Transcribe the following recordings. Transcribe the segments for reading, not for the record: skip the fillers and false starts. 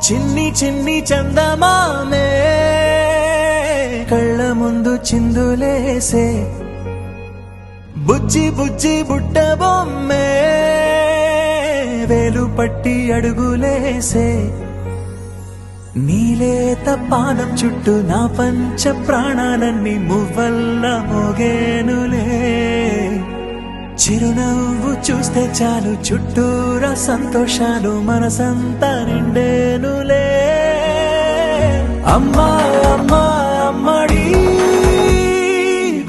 చిన్ని చిన్ని చందమామే కళ్ళ ముందు చిందులేసే బుజ్జి బుజ్జి బుట్ట బొమ్మే వేలు పట్టి అడుగులేసే నీలేత పానం చుట్టూ నా పంచ ప్రాణాలన్నీ మువ్వల్ల మోగేనులే చిరునవ్వు చూస్తే చాలు చుట్టూరా సంతోషాలు మనసంతా నిండేనులే అమ్మా అమ్మా అమ్మడి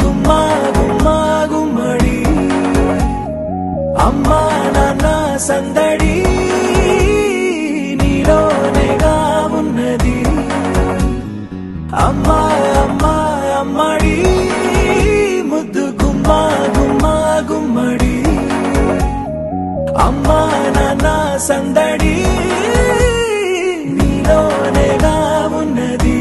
గుమ్మా గుమ్మా గుమ్మడి అమ్మా నాన్న సందడి నీలోనేగా ఉన్నది అమ్మా అమ్మా అమ్మడి ముద్దు గుమ్మా గుమ్మా గుమ్మడి అమ్మా నాన్న సందడి నీలోనేగా ఉన్నది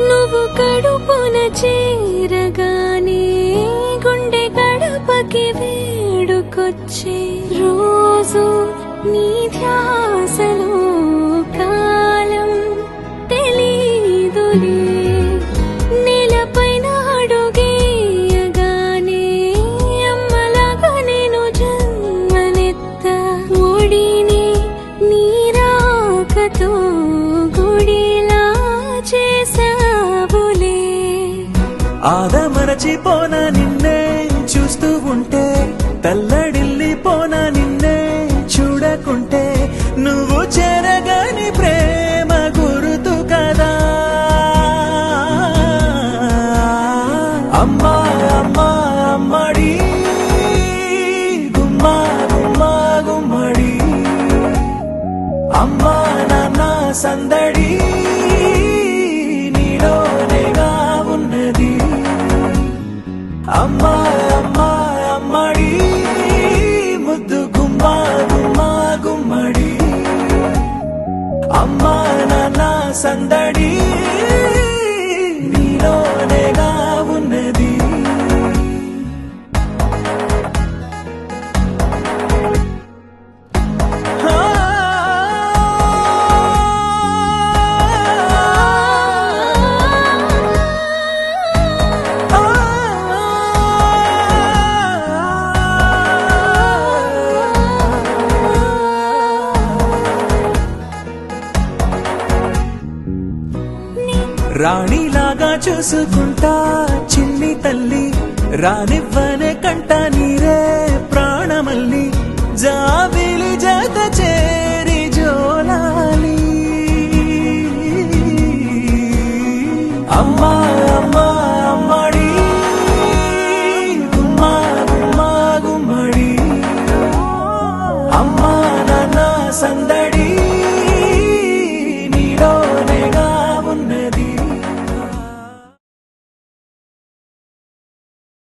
నువ్వు కడుపున చేరగానే గుండె గడపకి వేడుకొచ్చే రోజు నీ ధ్యాసలో కాలం తెలీదులే నేలపైన అడుగేయగానే అమ్మలాగా నేను జన్మనెత్త ఒడిని నీ రాకతో గుడిలా చేసావులే ఆదమరచిపోనా నిన్నే చూస్తూ ఉంటే తల్లడిల్లిపోనా నిన్నే చూడకుంటే నువ్వు చెరగని ప్రేమ గురుతు కదా అమ్మా అమ్మా అమ్మడి గుమ్మా గుమ్మా గుమ్మడి అమ్మా నాన్న సందడి నీలోనేగా ఉన్నది అమ్మా అమ్మా అమ్మడి ముద్దు గుమ్మా గుమ్మా గుమ్మడి అమ్మా నాన్న సందడి నీలోనేగా ఉన్నది రాణిలాగా చూసుకుంటా చిన్ని తల్లి రానివ్వనే కంట